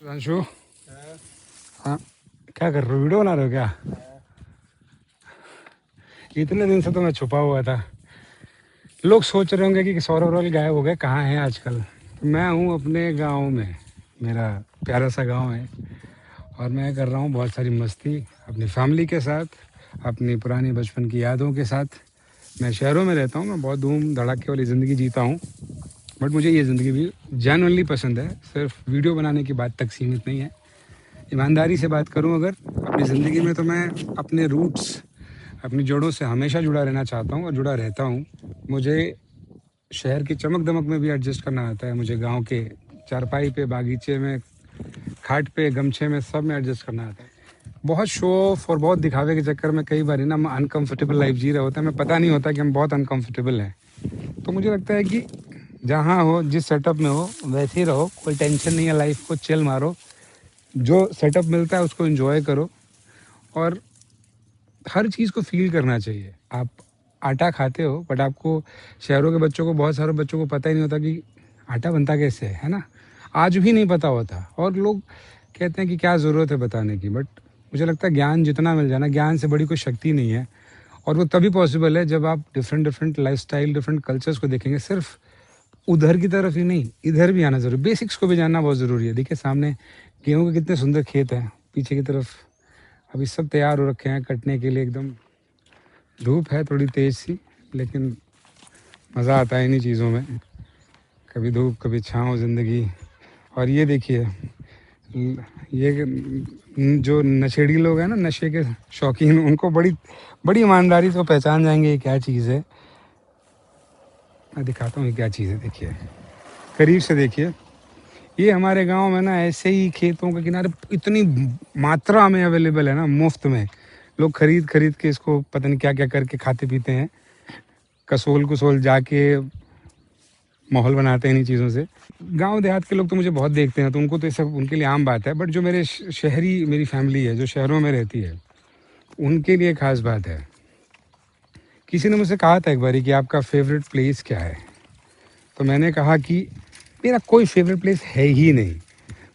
अंशु। हाँ, क्या कर रहे हो? वीडियो बना रहे हो क्या? इतने दिन से तो मैं छुपा हुआ था। लोग सोच रहे होंगे कि सौरभ रोल गायब हो गए, कहाँ हैं आजकल। मैं हूँ अपने गांव में। मेरा प्यारा सा गांव है और मैं कर रहा हूँ बहुत सारी मस्ती अपनी फैमिली के साथ, अपनी पुरानी बचपन की यादों के साथ। मैं शहरों में रहता हूँ, मैं बहुत धूम धड़ाके वाली ज़िंदगी जीता हूँ। बट मुझे ये ज़िंदगी भी जेन्युइनली पसंद है, सिर्फ वीडियो बनाने की बात तक सीमित नहीं है। ईमानदारी से बात करूं अगर अपनी ज़िंदगी में, तो मैं अपने रूट्स, अपनी जड़ों से हमेशा जुड़ा रहना चाहता हूं और जुड़ा रहता हूं। मुझे शहर की चमक दमक में भी एडजस्ट करना आता है, मुझे गांव के चारपाई पे, बागीचे में, खाट पे, गमछे में, सब में एडजस्ट करना आता है। बहुत शो ऑफ और बहुत दिखावे के चक्कर में कई बार ना हम अनकम्फर्टेबल लाइफ जी रहे होते हैं, हमें पता नहीं होता कि हम बहुत अनकम्फर्टेबल हैं। तो मुझे लगता है कि जहाँ हो, जिस सेटअप में हो, वैसे ही रहो। कोई टेंशन नहीं है, लाइफ को चिल मारो, जो सेटअप मिलता है उसको एंजॉय करो और हर चीज़ को फील करना चाहिए। आप आटा खाते हो, बट आपको, शहरों के बच्चों को, बहुत सारे बच्चों को पता ही नहीं होता कि आटा बनता कैसे है ना। आज भी नहीं पता होता और लोग कहते हैं कि क्या ज़रूरत है बताने की। बट मुझे लगता है ज्ञान जितना मिल जाना, ज्ञान से बड़ी कोई शक्ति नहीं है। और वो तभी पॉसिबल है जब आप different different life style, different cultures को देखेंगे। सिर्फ उधर की तरफ ही नहीं, इधर भी आना ज़रूरी, बेसिक्स को भी जानना बहुत ज़रूरी है। देखिए सामने गेहूँ के कितने सुंदर खेत हैं, पीछे की तरफ अभी सब तैयार हो रखे हैं कटने के लिए। एकदम धूप है थोड़ी तेज़ सी, लेकिन मज़ा आता है इन्हीं चीज़ों में। कभी धूप कभी छाँव ज़िंदगी। और ये देखिए, ये जो नशेड़ी लोग हैं ना, नशे के शौकीन, उनको बड़ी बड़ी ईमानदारी से पहचान जाएंगे ये क्या चीज़ है। मैं दिखाता हूँ ये क्या चीज़ है, देखिए करीब से देखिए। ये हमारे गांव में ना ऐसे ही खेतों के किनारे इतनी मात्रा में अवेलेबल है ना, मुफ्त में। लोग खरीद खरीद के इसको पता नहीं क्या क्या करके खाते पीते हैं। कसोल कुसोल जाके माहौल बनाते हैं इन चीज़ों से। गांव देहात के लोग तो मुझे बहुत देखते हैं, तो उनको तो ये सब उनके लिए आम बात है। बट जो मेरे शहरी, मेरी फैमिली है जो शहरों में रहती है, उनके लिए खास बात है। किसी ने मुझसे कहा था एक बारी कि आपका फेवरेट प्लेस क्या है, तो मैंने कहा कि मेरा कोई फेवरेट प्लेस है ही नहीं।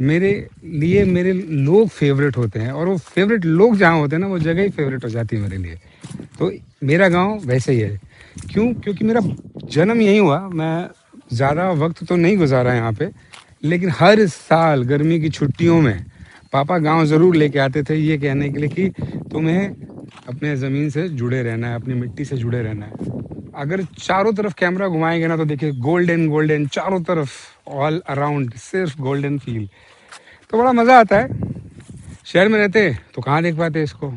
मेरे लिए मेरे लोग फेवरेट होते हैं, और वो फेवरेट लोग जहाँ होते हैं ना, वो जगह ही फेवरेट हो जाती है मेरे लिए। तो मेरा गांव वैसे ही है। क्यों? क्योंकि मेरा जन्म यहीं हुआ। मैं ज़्यादा वक्त तो नहीं गुजारा यहाँ पे, लेकिन हर साल गर्मी की छुट्टियों में पापा गांव ज़रूर लेके आते थे, ये कहने के लिए कि तुम्हें अपने ज़मीन से जुड़े रहना है, अपनी मिट्टी से जुड़े रहना है। अगर चारों तरफ कैमरा घुमाएंगे ना, तो देखिए गोल्डन गोल्डन चारों तरफ, ऑल अराउंड सिर्फ गोल्डन फील। तो बड़ा मज़ा आता है। शहर में रहते तो कहाँ देख पाते इसको।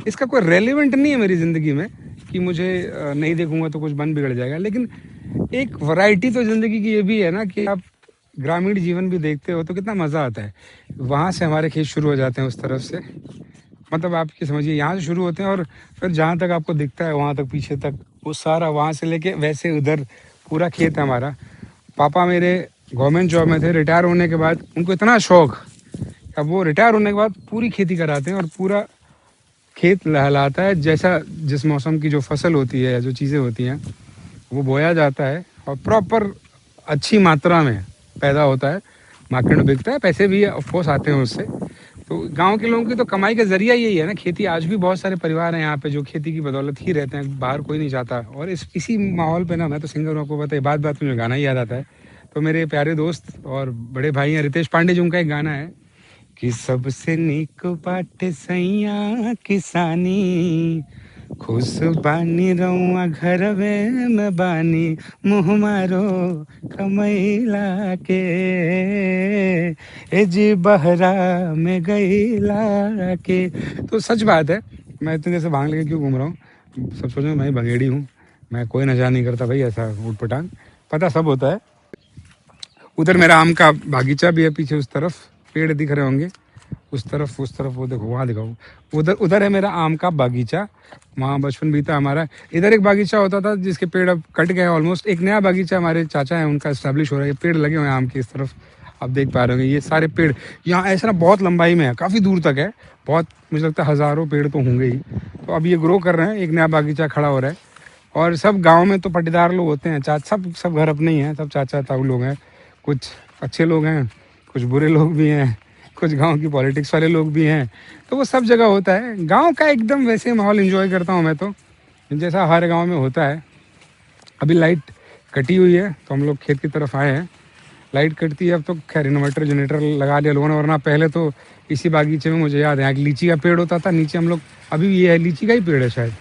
इसका कोई रेलिवेंट नहीं है मेरी ज़िंदगी में कि मुझे नहीं देखूंगा तो कुछ बन बिगड़ जाएगा। लेकिन एक वैरायटी तो ज़िंदगी की ये भी है ना कि आप ग्रामीण जीवन भी देखते हो तो कितना मज़ा आता है। वहाँ से हमारे खेत शुरू हो जाते हैं, उस तरफ से, मतलब आप ये समझिए यहाँ से शुरू होते हैं और फिर जहाँ तक आपको दिखता है वहाँ तक, पीछे तक, वो सारा वहाँ से लेके वैसे उधर पूरा खेत है हमारा। पापा मेरे गवर्नमेंट जॉब में थे, रिटायर होने के बाद उनको इतना शौक, अब वो रिटायर होने के बाद पूरी खेती कराते हैं और पूरा खेत लहलाता है। जैसा जिस मौसम की जो फसल होती है या जो चीज़ें होती हैं, वो बोया जाता है और प्रॉपर अच्छी मात्रा में पैदा होता है, मार्केट में बिकता है, पैसे भी ऑफकोर्स आते हैं उससे। तो गांव के लोगों की तो कमाई का जरिया यही है ना, खेती। आज भी बहुत सारे परिवार हैं यहाँ पे जो खेती की बदौलत ही रहते हैं, बाहर कोई नहीं जाता। और इसी माहौल पे ना, मैं तो सिंगर हूँ आपको पता है, बात बात में गाना ही याद आता है। तो मेरे प्यारे दोस्त और बड़े भाई हैं रितेश पांडे जी, उनका एक गाना है कि सबसे नीक बाटे सैया किसानी, खुश बानी रउआ घरवे में बानी, मुँह मारो कमैला के, ए जी बहरा में गईला के। तो सच बात है, मैं इतने देर से भांग लेके क्यों घूम रहा हूँ, सब सोचेंगे मैं भंगेड़ी हूँ। मैं कोई नशा नहीं करता भाई, ऐसा ऊट पटांग, पता सब होता है। उधर मेरा आम का बागीचा भी है, पीछे उस तरफ पेड़ दिख रहे होंगे, उस तरफ वो देखो, वहाँ दिखाओ, उधर उधर है मेरा आम का बागीचा। वहाँ बचपन बीता हमारा। इधर एक बागीचा होता था जिसके पेड़ अब कट गए ऑलमोस्ट। एक नया बागीचा हमारे चाचा है उनका इस्टेब्लिश हो रहा है, पेड़ लगे हुए हैं आम के। इस तरफ आप देख पा रहे होंगे, ये सारे पेड़ यहाँ ऐसा ना बहुत लंबाई में है, काफ़ी दूर तक है, बहुत, मुझे लगता है हज़ारों पेड़ तो होंगे ही। तो अब ये ग्रो कर रहे हैं, एक नया बागीचा खड़ा हो रहा है। और सब गाँव में तो पट्टीदार लोग होते हैं, सब घर अपने ही हैं, सब चाचा ताऊ लोग हैं, कुछ अच्छे लोग हैं, कुछ बुरे लोग भी हैं, कुछ गांव की पॉलिटिक्स वाले लोग भी हैं। तो वो सब जगह होता है। गांव का एकदम वैसे माहौल एंजॉय करता हूँ मैं तो, जैसा हर गांव में होता है। अभी लाइट कटी हुई है तो हम लोग खेत की तरफ आए हैं। लाइट कटती है अब तो खैर इन्वर्टर जनरेटर लगा लिया लोगों ने, वरना पहले तो इसी बागीचे में मुझे याद है एक लीची का पेड़ होता था नीचे। हम लोग अभी ये है लीची का ही पेड़ है शायद,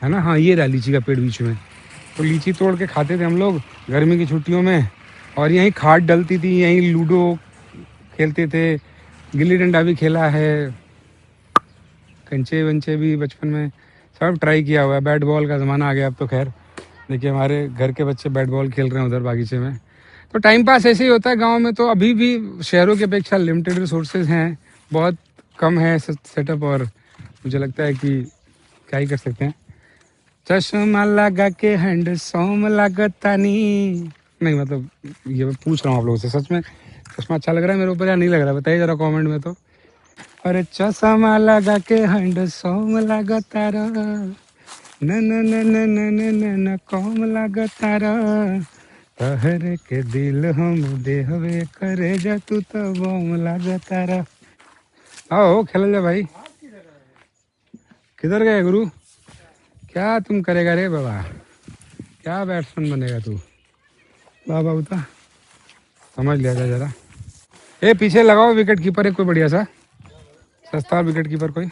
है ना? हाँ ये रहा लीची का पेड़ बीच में। तो लीची तोड़ के खाते थे हम लोग गर्मी की छुट्टियों में। और यहीं खाद डलती थी, यहीं लूडो खेलते थे, गिल्ली डंडा भी खेला है, कंचे वंचे भी बचपन में सब ट्राई किया हुआ है। बैट बॉल का ज़माना आ गया अब तो खैर। देखिए हमारे घर के बच्चे बैट बॉल खेल रहे हैं उधर बागीचे में। तो टाइम पास ऐसे ही होता है गांव में। तो अभी भी शहरों की अपेक्षा लिमिटेड रिसोर्सेज हैं, बहुत कम है सेटअप। और मुझे लगता है कि क्या ही कर सकते हैं। चश्मा लगा के हैंडसम लागतानी, नहीं मतलब ये मैं पूछ रहा हूँ आप लोगों से, सच में चश्मा अच्छा लग रहा है मेरे ऊपर या नहीं लग रहा है? बताइए ज़रा कमेंट में तो। अरे चश्मा लगा के हैंडसम लागतारा, न न न न न न न न कम लागतारा, तहरे के दिल हम देहवे करे जा तू तो बम लागतारा। आओ खेल जा भाई। किधर गए गुरु? क्या तुम करेगा रे बाबा, क्या बैट्समैन बनेगा तू? बाबा बता, समझ लिया था जरा। ए पीछे लगाओ विकेट कीपर है कोई बढ़िया सा, सस्ता विकेट कीपर कोई।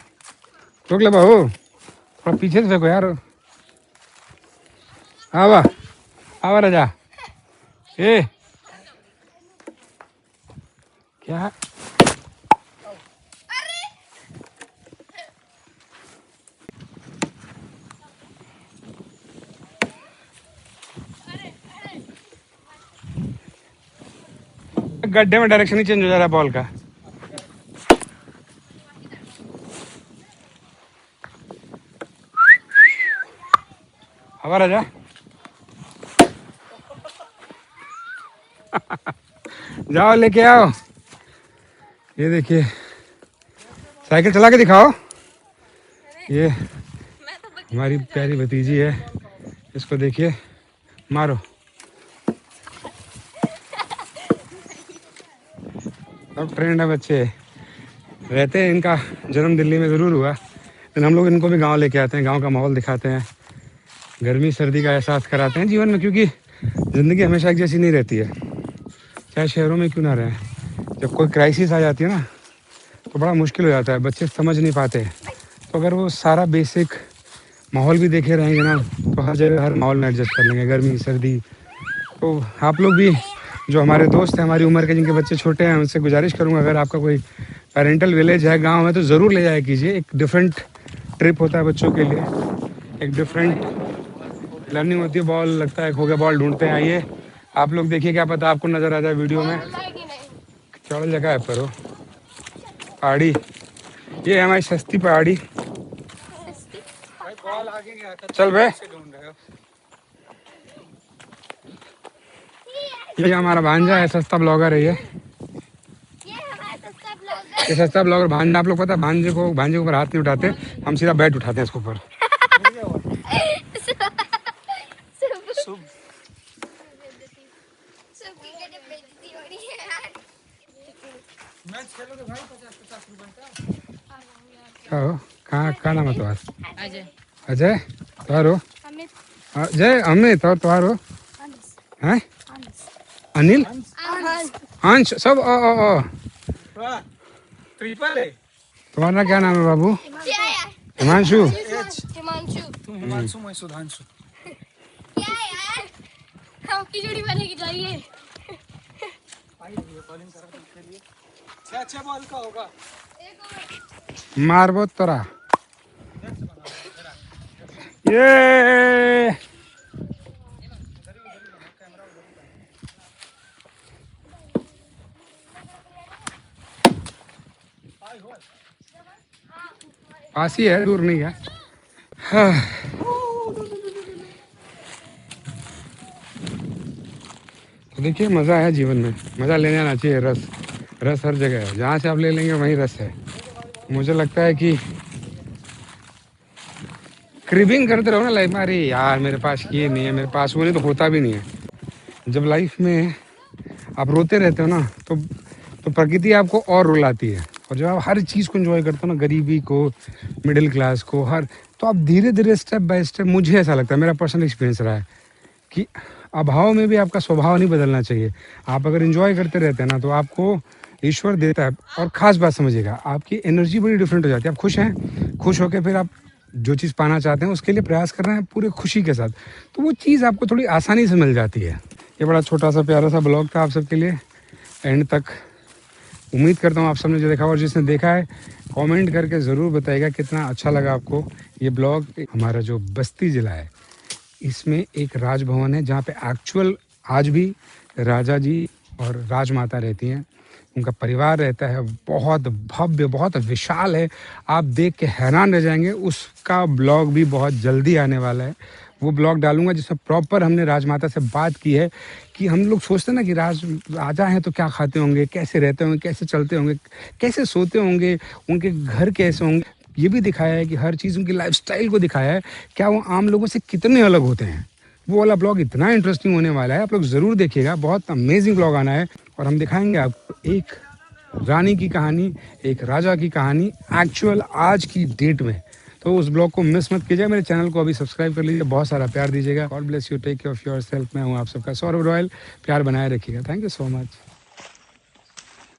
रोक ले बाबू, थोड़ा पीछे से फेंको यार। आवा आवा राजा। ए क्या गड्ढे में डायरेक्शन ही चेंज हो जा रहा है बॉल का। आवा राजा। जाओ लेके आओ। ये देखिए साइकिल चला के दिखाओ। ये हमारी प्यारी भतीजी है, इसको देखिए, मारो। अब ट्रेंड है, बच्चे रहते हैं, इनका जन्म दिल्ली में ज़रूर हुआ लेकिन हम लोग इनको भी गांव लेके आते हैं, गांव का माहौल दिखाते हैं, गर्मी सर्दी का एहसास कराते हैं जीवन में। क्योंकि ज़िंदगी हमेशा एक जैसी नहीं रहती है, चाहे शहरों में क्यों ना रहें। जब कोई क्राइसिस आ जाती है ना तो बड़ा मुश्किल हो जाता है, बच्चे समझ नहीं पाते। तो अगर वो सारा बेसिक माहौल भी देखे रहेंगे ना तो हर जगह हर माहौल में एडजस्ट कर लेंगे, गर्मी सर्दी। तो आप लोग भी जो हमारे दोस्त हैं हमारी उम्र के जिनके बच्चे छोटे हैं, उनसे गुजारिश करूंगा अगर आपका कोई पेरेंटल विलेज है, गांव है, तो ज़रूर ले जाया कीजिए। एक डिफरेंट ट्रिप होता है बच्चों के लिए, एक डिफरेंट लर्निंग होती है। बॉल लगता है खो गया, बॉल ढूंढते हैं। आइए आप लोग देखिए, क्या पता आपको नज़र आ जाए वीडियो में। चौड़ जगह है पर वो पहाड़ी, ये है हमारी सस्ती पहाड़ी। चल बे, ये हमारा भांजा है, सस्ता ब्लॉगर है ये सस्ता ब्लॉगर भांजा। आप लोग पता है भांजे के ऊपर हाथ नहीं उठाते, हम सीधा बैट उठाते हैं इसके ऊपर। क्या हो, कहाँ नाम है तुम्हारा? अजय। अजय तुम्हारो? अजय अमित। और तुम्हारो हैं? अनिल अंश सब ट्रिपल है। तुम्हारा क्या नाम है बाबू? हिमांशु। हिमांशु मैं सुधांशु। क्या यार, हम की जोड़ी बनेगी जाइए। अच्छा बॉल का होगा, मारबो तोरा। ये पास ही है, दूर नहीं है। हाँ। तो देखिए मज़ा है जीवन में, मज़ा लेने आना चाहिए। रस रस हर जगह है, जहाँ से आप ले लेंगे वहीं रस है। मुझे लगता है कि क्रिबिंग करते रहो ना लाइफ में, अरे यार मेरे पास ये नहीं है, मेरे पास वो नहीं, तो होता भी नहीं है। जब लाइफ में आप रोते रहते हो ना तो तो प्रकृति आपको और रुलाती है। और जब आप हर चीज़ को एंजॉय करते हो ना, गरीबी को, मिडिल क्लास को, हर, तो आप धीरे धीरे स्टेप बाय स्टेप, मुझे ऐसा लगता है, मेरा पर्सनल एक्सपीरियंस रहा है कि अभाव में भी आपका स्वभाव नहीं बदलना चाहिए। आप अगर एंजॉय करते रहते हैं ना, तो आपको ईश्वर देता है। और ख़ास बात समझिएगा, आपकी एनर्जी बड़ी डिफरेंट हो जाती है। आप खुश हैं, खुश होकर फिर आप जो चीज़ पाना चाहते हैं उसके लिए प्रयास कर रहे हैं पूरे खुशी के साथ, तो वो चीज़ आपको थोड़ी आसानी से मिल जाती है। ये बड़ा छोटा सा प्यारा सा ब्लॉग था आप सबके लिए, एंड तक उम्मीद करता हूँ आप सबने जो देखा, और जिसने देखा है कमेंट करके ज़रूर बताइएगा कितना अच्छा लगा आपको ये ब्लॉग। हमारा जो बस्ती ज़िला है, इसमें एक राजभवन है जहाँ पे एक्चुअल आज भी राजा जी और राजमाता रहती हैं, उनका परिवार रहता है। बहुत भव्य, बहुत विशाल है, आप देख के हैरान रह जाएंगे। उसका ब्लॉग भी बहुत जल्दी आने वाला है, वो ब्लॉग डालूंगा जिसमें प्रॉपर हमने राजमाता से बात की है कि हम लोग सोचते हैं ना कि राजा हैं तो क्या खाते होंगे, कैसे रहते होंगे, कैसे चलते होंगे, कैसे सोते होंगे, उनके घर कैसे होंगे। ये भी दिखाया है कि हर चीज़ उनकी लाइफस्टाइल को दिखाया है, क्या वो आम लोगों से कितने अलग होते हैं। वो वाला ब्लॉग इतना इंटरेस्टिंग होने वाला है, आप लोग ज़रूर देखिएगा, बहुत अमेजिंग ब्लॉग आना है। और हम दिखाएंगे आपको एक रानी की कहानी, एक राजा की कहानी एक्चुअल आज की डेट में। तो उस ब्लॉग को मिस मत कीजिए। मेरे चैनल को अभी सब्सक्राइब कर लीजिए, बहुत सारा प्यार दीजिएगा। God bless you, take care of yourself. मैं हूँ आप सबका सौरभ रॉयल, प्यार बनाए रखिएगा। Thank you so much.